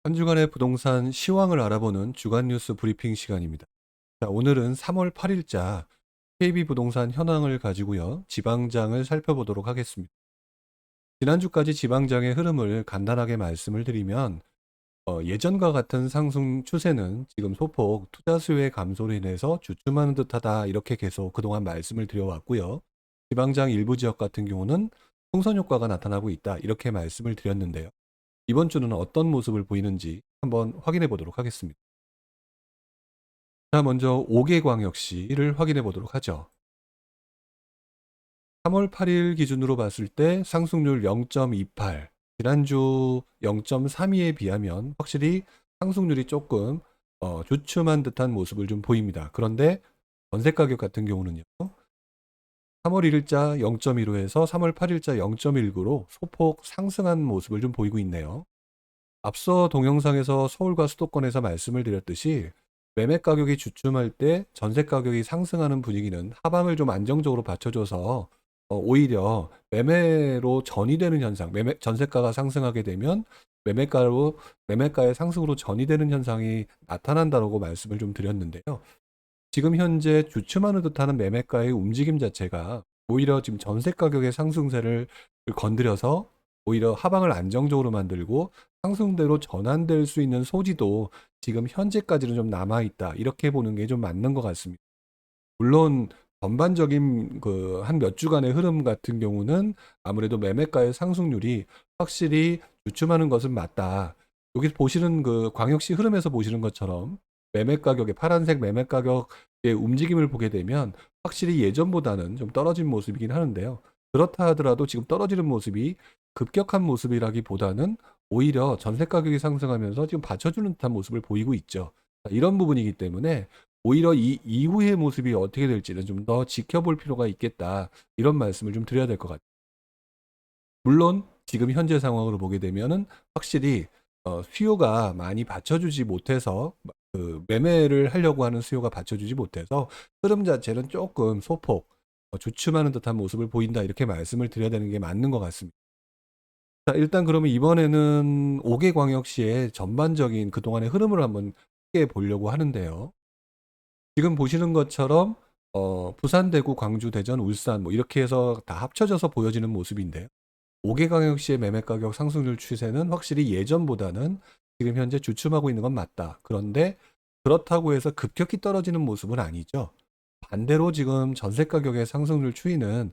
한 주간의 부동산 시황을 알아보는 주간 뉴스 브리핑 시간입니다. 자, 오늘은 3월 8일자 KB부동산 현황을 가지고요. 지방장을 살펴보도록 하겠습니다. 지난주까지 지방장의 흐름을 간단하게 말씀을 드리면 예전과 같은 상승 추세는 지금 소폭 투자 수요의 감소로 인해서 주춤하는 듯하다 이렇게 계속 그동안 말씀을 드려왔고요. 지방장 일부 지역 같은 경우는 풍선 효과가 나타나고 있다 이렇게 말씀을 드렸는데요. 이번 주는 어떤 모습을 보이는지 한번 확인해 보도록 하겠습니다. 자, 먼저 5개광역시를 확인해 보도록 하죠. 3월 8일 기준으로 봤을 때 상승률 0.28, 지난주 0.32에 비하면 확실히 상승률이 조금 주춤한 듯한 모습을 좀 보입니다. 그런데 전세 가격 같은 경우는요. 3월 1일자 0.15에서 3월 8일자 0.19로 소폭 상승한 모습을 좀 보이고 있네요. 앞서 동영상에서 서울과 수도권에서 말씀을 드렸듯이 매매 가격이 주춤할 때 전세 가격이 상승하는 분위기는 하방을 좀 안정적으로 받쳐줘서 오히려 매매로 전이되는 현상, 전세가가 상승하게 되면 매매가의 상승으로 전이되는 현상이 나타난다고 말씀을 좀 드렸는데요. 지금 현재 주춤하는 듯하는 매매가의 움직임 자체가 오히려 지금 전세 가격의 상승세를 건드려서 오히려 하방을 안정적으로 만들고 상승대로 전환될 수 있는 소지도 지금 현재까지는 좀 남아 있다. 이렇게 보는 게 좀 맞는 것 같습니다. 물론 전반적인 그 한 몇 주간의 흐름 같은 경우는 아무래도 매매가의 상승률이 확실히 주춤하는 것은 맞다. 여기 보시는 그 광역시 흐름에서 보시는 것처럼 매매 가격의 파란색 매매 가격의 움직임을 보게 되면 확실히 예전보다는 좀 떨어진 모습이긴 하는데요. 그렇다 하더라도 지금 떨어지는 모습이 급격한 모습이라기보다는 오히려 전세 가격이 상승하면서 지금 받쳐주는 듯한 모습을 보이고 있죠. 이런 부분이기 때문에 오히려 이 이후의 모습이 어떻게 될지는 좀 더 지켜볼 필요가 있겠다. 이런 말씀을 좀 드려야 될 것 같아요. 물론 지금 현재 상황으로 보게 되면은 확실히 수요가 많이 받쳐주지 못해서 그 매매를 하려고 하는 수요가 받쳐주지 못해서 흐름 자체는 조금 소폭 주춤하는 듯한 모습을 보인다 이렇게 말씀을 드려야 되는 게 맞는 것 같습니다. 자, 일단 그러면 이번에는 5개 광역시의 전반적인 그동안의 흐름을 한번 함께 보려고 하는데요. 지금 보시는 것처럼 부산, 대구, 광주, 대전, 울산 뭐 이렇게 해서 다 합쳐져서 보여지는 모습인데요. 5개광역시의 매매 가격 상승률 추세는 확실히 예전보다는 지금 현재 주춤하고 있는 건 맞다. 그런데 그렇다고 해서 급격히 떨어지는 모습은 아니죠. 반대로 지금 전세 가격의 상승률 추이는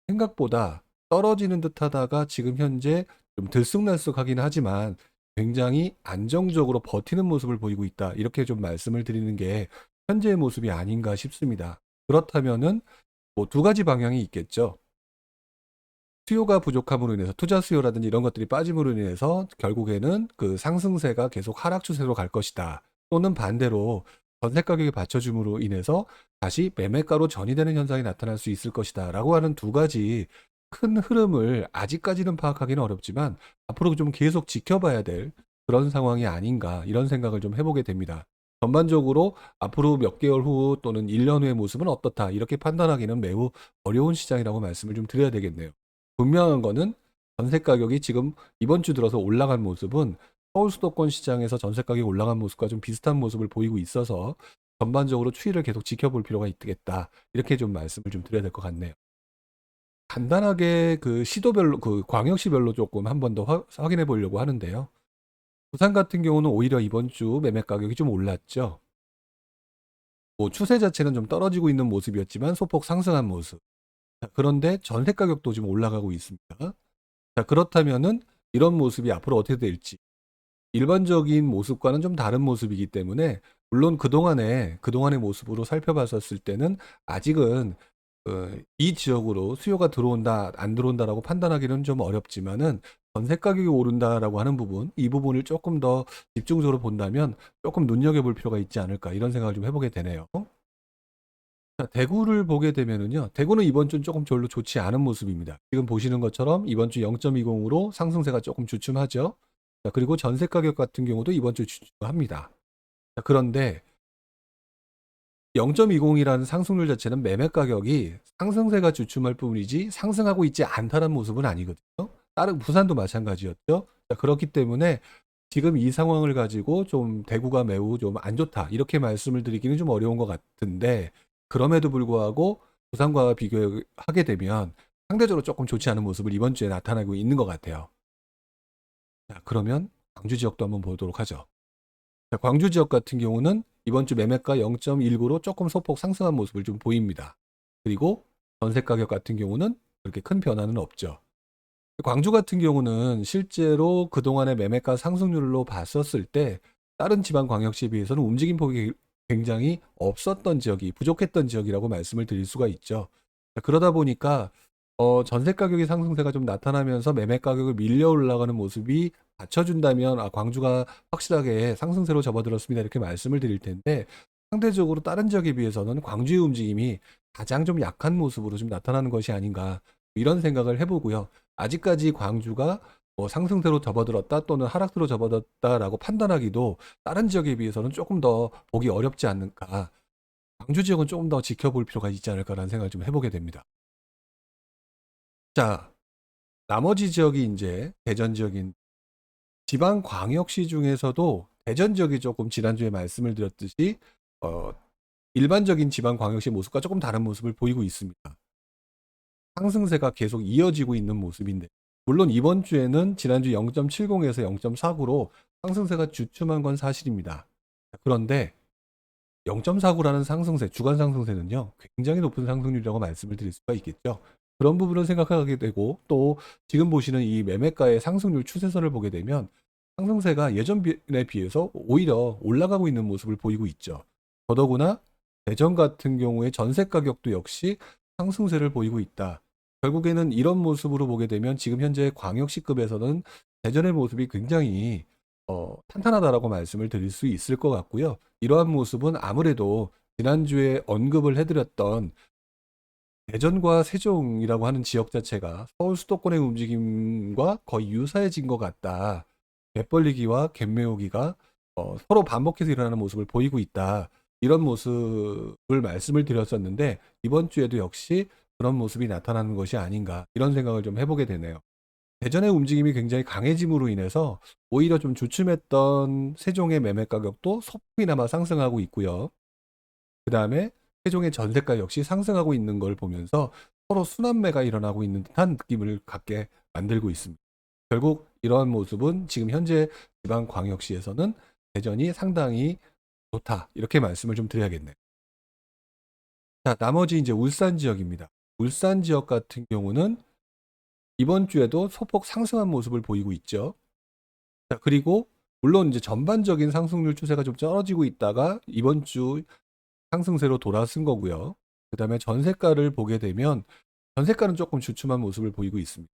생각보다 떨어지는 듯하다가 지금 현재 좀 들쑥날쑥하긴 하지만 굉장히 안정적으로 버티는 모습을 보이고 있다. 이렇게 좀 말씀을 드리는 게 현재의 모습이 아닌가 싶습니다. 그렇다면은 뭐 두 가지 방향이 있겠죠. 수요가 부족함으로 인해서 투자 수요라든지 이런 것들이 빠짐으로 인해서 결국에는 그 상승세가 계속 하락 추세로 갈 것이다. 또는 반대로 전세 가격이 받쳐줌으로 인해서 다시 매매가로 전이되는 현상이 나타날 수 있을 것이다. 라고 하는 두 가지 큰 흐름을 아직까지는 파악하기는 어렵지만 앞으로 좀 계속 지켜봐야 될 그런 상황이 아닌가 이런 생각을 좀 해보게 됩니다. 전반적으로 앞으로 몇 개월 후 또는 1년 후의 모습은 어떻다 이렇게 판단하기는 매우 어려운 시장이라고 말씀을 좀 드려야 되겠네요. 분명한 거는 전세 가격이 지금 이번 주 들어서 올라간 모습은 서울 수도권 시장에서 전세 가격이 올라간 모습과 좀 비슷한 모습을 보이고 있어서 전반적으로 추이를 계속 지켜볼 필요가 있겠다. 이렇게 좀 말씀을 좀 드려야 될 것 같네요. 간단하게 그 시도별로 그 광역시별로 조금 한 번 더 확인해 보려고 하는데요. 부산 같은 경우는 오히려 이번 주 매매 가격이 좀 올랐죠. 뭐 추세 자체는 좀 떨어지고 있는 모습이었지만 소폭 상승한 모습. 자, 그런데 전세 가격도 지금 올라가고 있습니다. 자, 그렇다면은 이런 모습이 앞으로 어떻게 될지 일반적인 모습과는 좀 다른 모습이기 때문에 물론 그동안의 모습으로 살펴봤었을 때는 아직은 이 지역으로 수요가 들어온다, 안 들어온다라고 판단하기는 좀 어렵지만은 전세 가격이 오른다라고 하는 부분, 이 부분을 조금 더 집중적으로 본다면 조금 눈여겨볼 필요가 있지 않을까 이런 생각을 좀 해보게 되네요. 자, 대구를 보게 되면은요. 대구는 이번 주는 조금 별로 좋지 않은 모습입니다. 지금 보시는 것처럼 이번 주 0.20으로 상승세가 조금 주춤하죠. 자, 그리고 전세 가격 같은 경우도 이번 주 주춤합니다. 자, 그런데 0.20이라는 상승률 자체는 매매 가격이 상승세가 주춤할 뿐이지 상승하고 있지 않다는 모습은 아니거든요. 다른 부산도 마찬가지였죠. 자, 그렇기 때문에 지금 이 상황을 가지고 좀 대구가 매우 좀 안 좋다 이렇게 말씀을 드리기는 좀 어려운 것 같은데 그럼에도 불구하고 부산과 비교하게 되면 상대적으로 조금 좋지 않은 모습을 이번 주에 나타나고 있는 것 같아요. 자, 그러면 광주 지역도 한번 보도록 하죠. 자, 광주 지역 같은 경우는 이번 주 매매가 0.19로 조금 소폭 상승한 모습을 좀 보입니다. 그리고 전세 가격 같은 경우는 그렇게 큰 변화는 없죠. 광주 같은 경우는 실제로 그동안의 매매가 상승률로 봤었을 때 다른 지방 광역시에 비해서는 움직임 폭이 굉장히 없었던 지역이 부족했던 지역이라고 말씀을 드릴 수가 있죠. 자, 그러다 보니까 전세 가격의 상승세가 좀 나타나면서 매매 가격을 밀려 올라가는 모습이 받쳐준다면 광주가 확실하게 상승세로 접어들었습니다 이렇게 말씀을 드릴 텐데 상대적으로 다른 지역에 비해서는 광주의 움직임이 가장 좀 약한 모습으로 좀 나타나는 것이 아닌가 이런 생각을 해보고요. 아직까지 광주가 상승세로 접어들었다 또는 하락세로 접어들었다라고 판단하기도 다른 지역에 비해서는 조금 더 보기 어렵지 않을까. 광주 지역은 조금 더 지켜볼 필요가 있지 않을까라는 생각을 좀 해보게 됩니다. 자, 나머지 지역이 이제 대전 지역인 지방 광역시 중에서도 대전 지역이 조금 지난주에 말씀을 드렸듯이 어, 일반적인 지방 광역시 모습과 조금 다른 모습을 보이고 있습니다. 상승세가 계속 이어지고 있는 모습인데 물론 이번 주에는 지난주 0.70에서 0.49로 상승세가 주춤한 건 사실입니다. 그런데 0.49라는 상승세, 주간 상승세는요, 굉장히 높은 상승률이라고 말씀을 드릴 수가 있겠죠. 그런 부분을 생각하게 되고 또 지금 보시는 이 매매가의 상승률 추세선을 보게 되면 상승세가 예전에 비해서 오히려 올라가고 있는 모습을 보이고 있죠. 더더구나 대전 같은 경우에 전세 가격도 역시 상승세를 보이고 있다. 결국에는 이런 모습으로 보게 되면 지금 현재 광역시급에서는 대전의 모습이 굉장히 탄탄하다라고 말씀을 드릴 수 있을 것 같고요. 이러한 모습은 아무래도 지난주에 언급을 해드렸던 대전과 세종이라고 하는 지역 자체가 서울 수도권의 움직임과 거의 유사해진 것 같다. 갭 벌리기와 갭 메우기가 서로 반복해서 일어나는 모습을 보이고 있다. 이런 모습을 말씀을 드렸었는데 이번 주에도 역시 그런 모습이 나타나는 것이 아닌가 이런 생각을 좀 해보게 되네요. 대전의 움직임이 굉장히 강해짐으로 인해서 오히려 좀 주춤했던 세종의 매매 가격도 소폭이나마 상승하고 있고요. 그 다음에 세종의 전세가 역시 상승하고 있는 걸 보면서 서로 순환매가 일어나고 있는 듯한 느낌을 갖게 만들고 있습니다. 결국 이러한 모습은 지금 현재 지방광역시에서는 대전이 상당히 좋다 이렇게 말씀을 좀 드려야겠네요. 자, 나머지 이제 울산 지역입니다. 울산 지역 같은 경우는 이번 주에도 소폭 상승한 모습을 보이고 있죠. 자, 그리고 물론 이제 전반적인 상승률 추세가 좀 떨어지고 있다가 이번 주 상승세로 돌아선 거고요. 그 다음에 전세가를 보게 되면 전세가는 조금 주춤한 모습을 보이고 있습니다.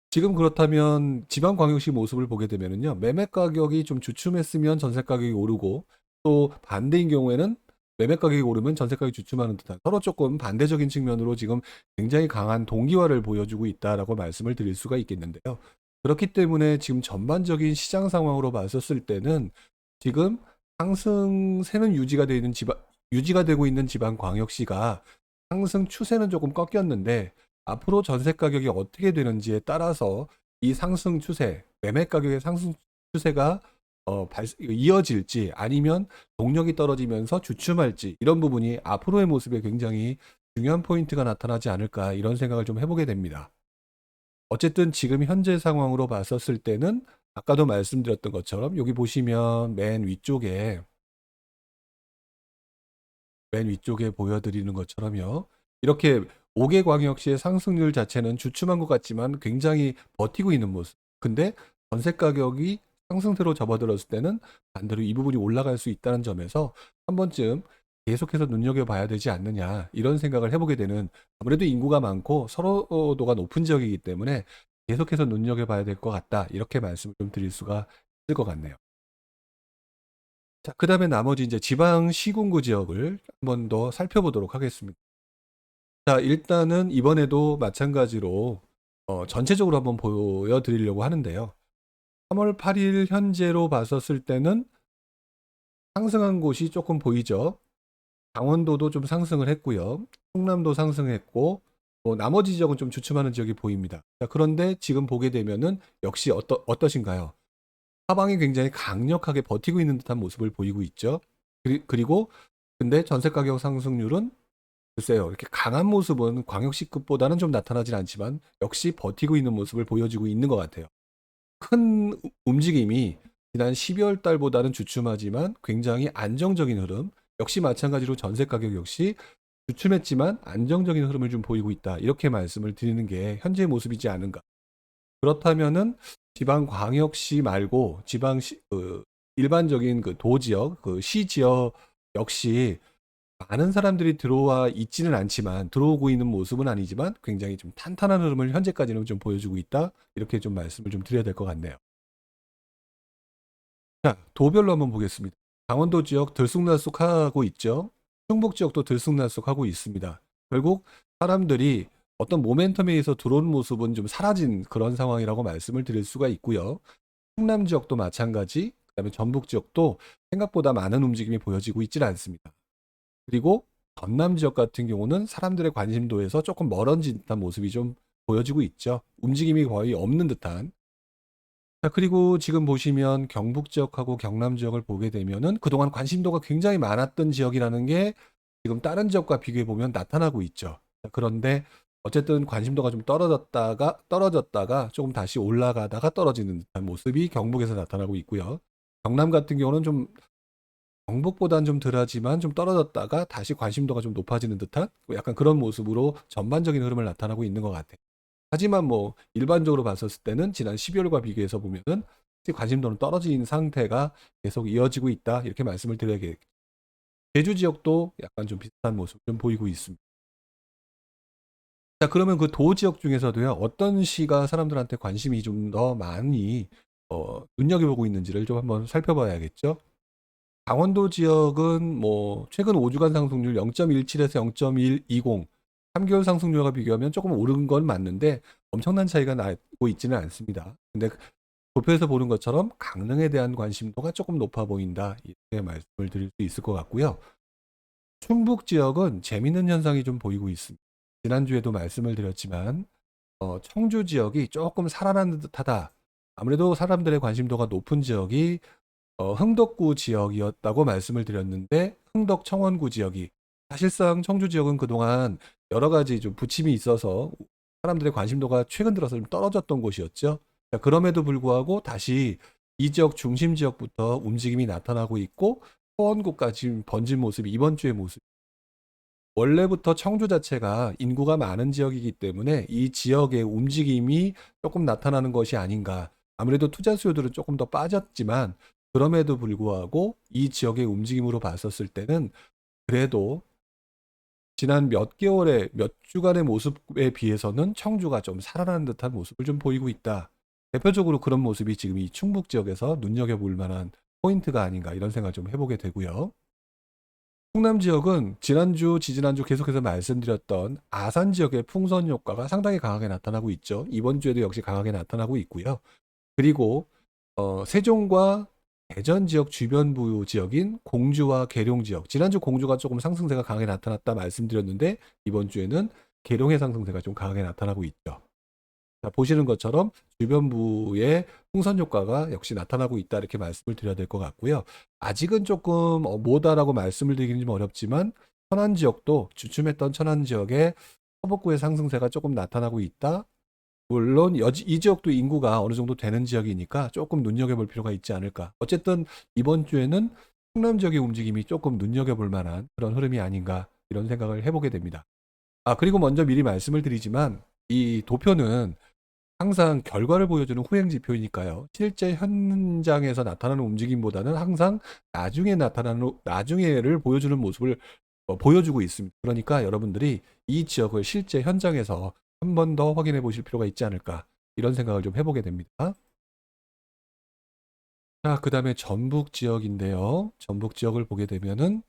지금 그렇다면 지방광역시 모습을 보게 되면요. 매매 가격이 좀 주춤했으면 전세 가격이 오르고 또 반대인 경우에는 매매 가격이 오르면 전세 가격이 주춤하는 듯한 서로 조금 반대적인 측면으로 지금 굉장히 강한 동기화를 보여주고 있다라고 말씀을 드릴 수가 있겠는데요. 그렇기 때문에 지금 전반적인 시장 상황으로 봤었을 때는 지금 상승세는 유지가 되고 있는 지방광역시가 상승 추세는 조금 꺾였는데 앞으로 전세 가격이 어떻게 되는지에 따라서 이 상승 추세, 매매 가격의 상승 추세가 이어질지 아니면 동력이 떨어지면서 주춤할지 이런 부분이 앞으로의 모습에 굉장히 중요한 포인트가 나타나지 않을까 이런 생각을 좀 해보게 됩니다. 어쨌든 지금 현재 상황으로 봤었을 때는 아까도 말씀드렸던 것처럼 여기 보시면 맨 위쪽에 보여드리는 것처럼요. 이렇게 5개 광역시의 상승률 자체는 주춤한 것 같지만 굉장히 버티고 있는 모습. 근데 전세 가격이 상승세로 접어들었을 때는 반대로 이 부분이 올라갈 수 있다는 점에서 한 번쯤 계속해서 눈여겨봐야 되지 않느냐 이런 생각을 해보게 되는 아무래도 인구가 많고 서로도가 높은 지역이기 때문에 계속해서 눈여겨봐야 될 것 같다 이렇게 말씀을 좀 드릴 수가 있을 것 같네요. 자, 그 다음에 나머지 이제 지방 시군구 지역을 한 번 더 살펴보도록 하겠습니다. 자, 일단은 이번에도 마찬가지로 전체적으로 한번 보여드리려고 하는데요. 3월 8일 현재로 봤었을 때는 상승한 곳이 조금 보이죠. 강원도도 좀 상승을 했고요. 충남도 상승했고 나머지 지역은 좀 주춤하는 지역이 보입니다. 자, 그런데 지금 보게 되면은 역시 어떠신가요? 하방이 굉장히 강력하게 버티고 있는 듯한 모습을 보이고 있죠. 그리고 근데 전세 가격 상승률은 글쎄요. 이렇게 강한 모습은 광역시급보다는 좀 나타나진 않지만 역시 버티고 있는 모습을 보여주고 있는 것 같아요. 큰 움직임이 지난 12월 달보다는 주춤하지만 굉장히 안정적인 흐름, 역시 마찬가지로 전세 가격 역시 주춤했지만 안정적인 흐름을 좀 보이고 있다. 이렇게 말씀을 드리는 게 현재의 모습이지 않은가. 그렇다면은 지방 광역시 말고 지방시 일반적인 그 도지역, 그 시지역 역시 많은 사람들이 들어와 있지는 않지만 들어오고 있는 모습은 아니지만 굉장히 좀 탄탄한 흐름을 현재까지는 좀 보여주고 있다. 이렇게 좀 말씀을 좀 드려야 될 것 같네요. 자, 도별로 한번 보겠습니다. 강원도 지역 들쑥날쑥하고 있죠. 충북 지역도 들쑥날쑥하고 있습니다. 결국 사람들이 어떤 모멘텀에 의해서 들어오는 모습은 좀 사라진 그런 상황이라고 말씀을 드릴 수가 있고요. 충남 지역도 마찬가지, 그다음에 전북 지역도 생각보다 많은 움직임이 보여지고 있지는 않습니다. 그리고 전남 지역 같은 경우는 사람들의 관심도에서 조금 멀어진 듯한 모습이 좀 보여지고 있죠. 움직임이 거의 없는 듯한. 자, 그리고 지금 보시면 경북 지역하고 경남 지역을 보게 되면은 그동안 관심도가 굉장히 많았던 지역이라는 게 지금 다른 지역과 비교해 보면 나타나고 있죠. 자, 그런데 어쨌든 관심도가 좀 떨어졌다가 조금 다시 올라가다가 떨어지는 듯한 모습이 경북에서 나타나고 있고요. 경남 같은 경우는 좀 경북보다는 좀 덜하지만 좀 떨어졌다가 다시 관심도가 좀 높아지는 듯한 약간 그런 모습으로 전반적인 흐름을 나타나고 있는 것 같아요. 하지만 뭐 일반적으로 봤었을 때는 지난 12월과 비교해서 보면은 관심도는 떨어진 상태가 계속 이어지고 있다. 이렇게 말씀을 드려야겠죠. 제주 지역도 약간 좀 비슷한 모습 좀 보이고 있습니다. 자, 그러면 그 도 지역 중에서도요, 어떤 시가 사람들한테 관심이 좀 더 많이 눈여겨보고 있는지를 좀 한번 살펴봐야겠죠. 강원도 지역은 뭐 최근 5주간 상승률 0.17에서 0.120, 3개월 상승률과 비교하면 조금 오른 건 맞는데 엄청난 차이가 나고 있지는 않습니다. 근데 도표에서 보는 것처럼 강릉에 대한 관심도가 조금 높아 보인다. 이렇게 말씀을 드릴 수 있을 것 같고요. 충북 지역은 재밌는 현상이 좀 보이고 있습니다. 지난주에도 말씀을 드렸지만 청주 지역이 조금 살아나는 듯하다. 아무래도 사람들의 관심도가 높은 지역이 흥덕구 지역이었다고 말씀을 드렸는데 흥덕 청원구 지역이 사실상 청주 지역은 그동안 여러 가지 좀 부침이 있어서 사람들의 관심도가 최근 들어서 좀 떨어졌던 곳이었죠. 자, 그럼에도 불구하고 다시 이 지역 중심 지역부터 움직임이 나타나고 있고 청원구까지 번진 모습이 이번 주의 모습. 원래부터 청주 자체가 인구가 많은 지역이기 때문에 이 지역의 움직임이 조금 나타나는 것이 아닌가. 아무래도 투자 수요들은 조금 더 빠졌지만 그럼에도 불구하고 이 지역의 움직임으로 봤었을 때는 그래도 지난 몇 개월의 몇 주간의 모습에 비해서는 청주가 좀 살아나는 듯한 모습을 좀 보이고 있다. 대표적으로 그런 모습이 지금 이 충북 지역에서 눈여겨볼 만한 포인트가 아닌가 이런 생각을 좀 해보게 되고요. 충남 지역은 지난주, 지지난주 계속해서 말씀드렸던 아산 지역의 풍선 효과가 상당히 강하게 나타나고 있죠. 이번 주에도 역시 강하게 나타나고 있고요. 그리고 세종과 대전 지역 주변부 지역인 공주와 계룡 지역. 지난주 공주가 조금 상승세가 강하게 나타났다 말씀드렸는데 이번 주에는 계룡의 상승세가 좀 강하게 나타나고 있죠. 자, 보시는 것처럼 주변부의 풍선 효과가 역시 나타나고 있다 이렇게 말씀을 드려야 될 것 같고요. 아직은 조금 뭐다라고 말씀을 드리기는 좀 어렵지만 천안 지역도 주춤했던 천안 지역의 서북구의 상승세가 조금 나타나고 있다. 물론 이 지역도 인구가 어느 정도 되는 지역이니까 조금 눈여겨볼 필요가 있지 않을까. 어쨌든 이번 주에는 충남 지역의 움직임이 조금 눈여겨볼 만한 그런 흐름이 아닌가 이런 생각을 해보게 됩니다. 아, 그리고 먼저 미리 말씀을 드리지만 이 도표는 항상 결과를 보여주는 후행 지표이니까요. 실제 현장에서 나타나는 움직임보다는 항상 나중에를 보여주는 모습을 보여주고 있습니다. 그러니까 여러분들이 이 지역을 실제 현장에서 한 번 더 확인해 보실 필요가 있지 않을까 이런 생각을 좀 해보게 됩니다. 자, 그 다음에 전북 지역인데요. 전북 지역을 보게 되면은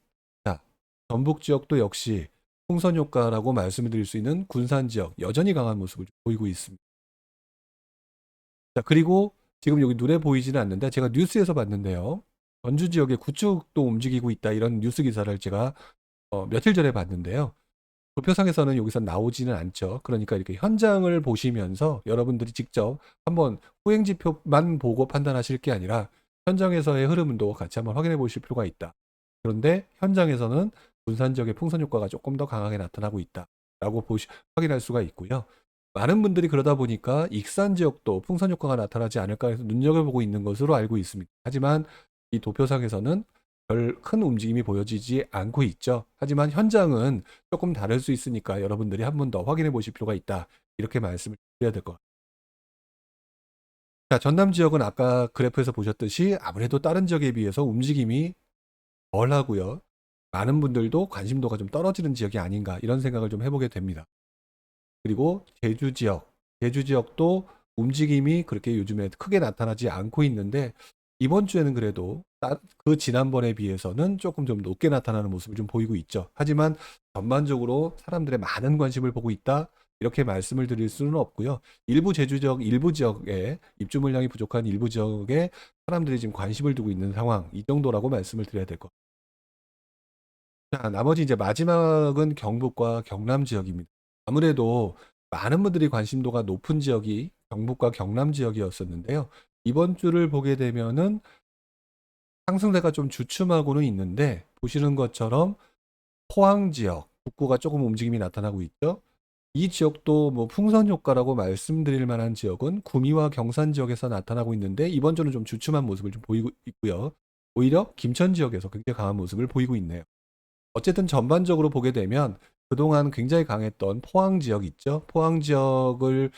자, 전북 지역도 역시 풍선 효과라고 말씀을 드릴 수 있는 군산 지역 여전히 강한 모습을 보이고 있습니다. 자, 그리고 지금 여기 눈에 보이지는 않는데 제가 뉴스에서 봤는데요. 전주 지역의 구축도 움직이고 있다 이런 뉴스 기사를 제가 며칠 전에 봤는데요. 도표상에서는 여기서 나오지는 않죠. 그러니까 이렇게 현장을 보시면서 여러분들이 직접 한번 후행 지표만 보고 판단하실 게 아니라 현장에서의 흐름도 같이 한번 확인해 보실 필요가 있다. 그런데 현장에서는 분산 지역의 풍선 효과가 조금 더 강하게 나타나고 있다라고 확인할 수가 있고요. 많은 분들이 그러다 보니까 익산 지역도 풍선 효과가 나타나지 않을까 해서 눈여겨보고 있는 것으로 알고 있습니다. 하지만 이 도표상에서는 별 큰 움직임이 보여지지 않고 있죠. 하지만 현장은 조금 다를 수 있으니까 여러분들이 한 번 더 확인해 보실 필요가 있다. 이렇게 말씀을 드려야 될 것 같아요. 자, 전남 지역은 아까 그래프에서 보셨듯이 아무래도 다른 지역에 비해서 움직임이 덜하고요. 많은 분들도 관심도가 좀 떨어지는 지역이 아닌가 이런 생각을 좀 해보게 됩니다. 그리고 제주 지역도 움직임이 그렇게 요즘에 크게 나타나지 않고 있는데 이번 주에는 그래도 그 지난번에 비해서는 조금 좀 높게 나타나는 모습을 좀 보이고 있죠. 하지만 전반적으로 사람들의 많은 관심을 보고 있다. 이렇게 말씀을 드릴 수는 없고요. 일부 지역에 입주 물량이 부족한 일부 지역에 사람들이 지금 관심을 두고 있는 상황, 이 정도라고 말씀을 드려야 될 것 같아요. 자, 나머지 이제 마지막은 경북과 경남 지역입니다. 아무래도 많은 분들이 관심도가 높은 지역이 경북과 경남 지역이었었는데요. 이번 주를 보게 되면은 상승세가 좀 주춤하고는 있는데 보시는 것처럼 포항 지역, 북구가 조금 움직임이 나타나고 있죠. 이 지역도 뭐 풍선 효과라고 말씀드릴 만한 지역은 구미와 경산 지역에서 나타나고 있는데 이번 주는 좀 주춤한 모습을 좀 보이고 있고요. 오히려 김천 지역에서 굉장히 강한 모습을 보이고 있네요. 어쨌든 전반적으로 보게 되면 그동안 굉장히 강했던 포항 지역 있죠. 포항 지역을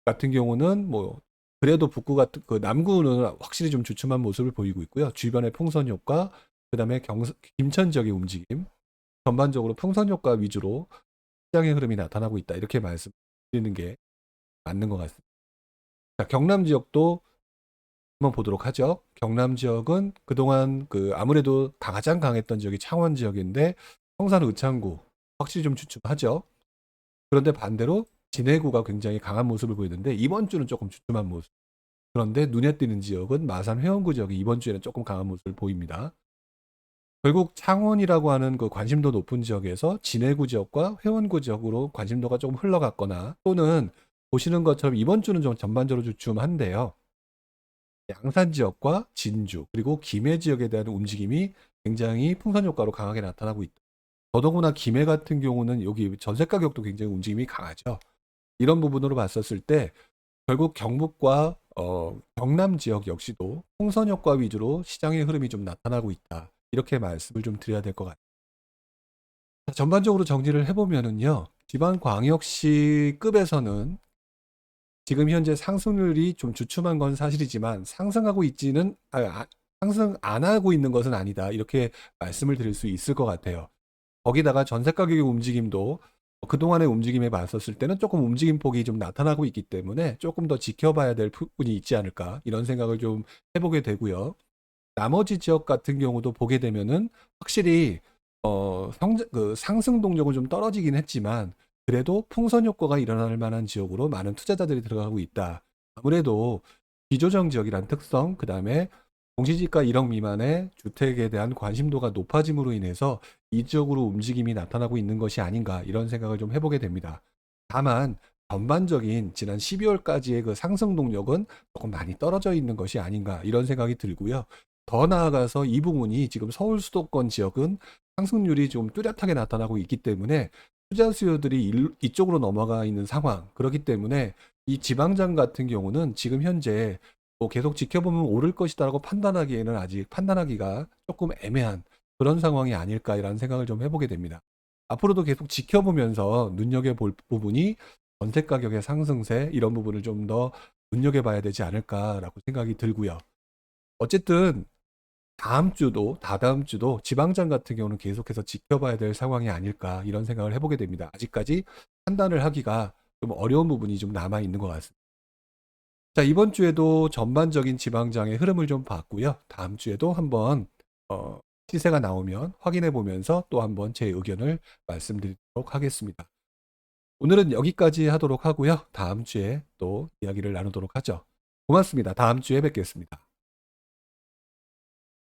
같은 경우는 뭐 그래도 북구 같은 그 남구는 확실히 좀 주춤한 모습을 보이고 있고요. 주변의 풍선 효과, 그다음에 김천 지역의 움직임, 전반적으로 풍선 효과 위주로 시장의 흐름이 나타나고 있다. 이렇게 말씀드리는 게 맞는 것 같습니다. 자, 경남 지역도 한번 보도록 하죠. 경남 지역은 그동안 그 아무래도 가장 강했던 지역이 창원 지역인데 성산 의창구 확실히 좀 주춤하죠. 그런데 반대로 진해구가 굉장히 강한 모습을 보이는데 이번 주는 조금 주춤한 모습. 그런데 눈에 띄는 지역은 마산 회원구 지역이 이번 주에는 조금 강한 모습을 보입니다. 결국 창원이라고 하는 그 관심도 높은 지역에서 진해구 지역과 회원구 지역으로 관심도가 조금 흘러갔거나 또는 보시는 것처럼 이번 주는 좀 전반적으로 주춤한데요. 양산 지역과 진주 그리고 김해 지역에 대한 움직임이 굉장히 풍선 효과로 강하게 나타나고 있다. 더더구나 김해 같은 경우는 여기 전세 가격도 굉장히 움직임이 강하죠. 이런 부분으로 봤었을 때 결국 경북과 경남 지역 역시도 풍선 효과 위주로 시장의 흐름이 좀 나타나고 있다. 이렇게 말씀을 좀 드려야 될 것 같아요. 전반적으로 정리를 해보면은요. 지방광역시 급에서는 지금 현재 상승률이 좀 주춤한 건 사실이지만 상승하고 있지는 상승 안 하고 있는 것은 아니다. 이렇게 말씀을 드릴 수 있을 것 같아요. 거기다가 전세 가격의 움직임도 그동안의 움직임에 봤었을 때는 조금 움직임 폭이 좀 나타나고 있기 때문에 조금 더 지켜봐야 될 부분이 있지 않을까 이런 생각을 좀 해보게 되고요. 나머지 지역 같은 경우도 보게 되면은 확실히 그 상승 동력은 좀 떨어지긴 했지만 그래도 풍선 효과가 일어날 만한 지역으로 많은 투자자들이 들어가고 있다. 아무래도 비조정 지역이란 특성, 그 다음에 공시지가 1억 미만의 주택에 대한 관심도가 높아짐으로 인해서 이 지역으로 움직임이 나타나고 있는 것이 아닌가 이런 생각을 좀 해보게 됩니다. 다만 전반적인 지난 12월까지의 그 상승 동력은 조금 많이 떨어져 있는 것이 아닌가 이런 생각이 들고요. 더 나아가서 이 부분이 지금 서울 수도권 지역은 상승률이 좀 뚜렷하게 나타나고 있기 때문에 투자 수요들이 이쪽으로 넘어가 있는 상황. 그렇기 때문에 이 지방장 같은 경우는 지금 현재 뭐 계속 지켜보면 오를 것이다라고 판단하기에는 아직 판단하기가 조금 애매한 그런 상황이 아닐까라는 생각을 좀 해보게 됩니다. 앞으로도 계속 지켜보면서 눈여겨볼 부분이 전세 가격의 상승세 이런 부분을 좀 더 눈여겨봐야 되지 않을까라고 생각이 들고요. 어쨌든 다음 주도 다다음 주도 지방장 같은 경우는 계속해서 지켜봐야 될 상황이 아닐까 이런 생각을 해보게 됩니다. 아직까지 판단을 하기가 좀 어려운 부분이 좀 남아 있는 것 같습니다. 자, 이번 주에도 전반적인 지방장의 흐름을 좀 봤고요. 다음 주에도 한번 시세가 나오면 확인해 보면서 또 한번 제 의견을 말씀드리도록 하겠습니다. 오늘은 여기까지 하도록 하고요. 다음 주에 또 이야기를 나누도록 하죠. 고맙습니다. 다음 주에 뵙겠습니다.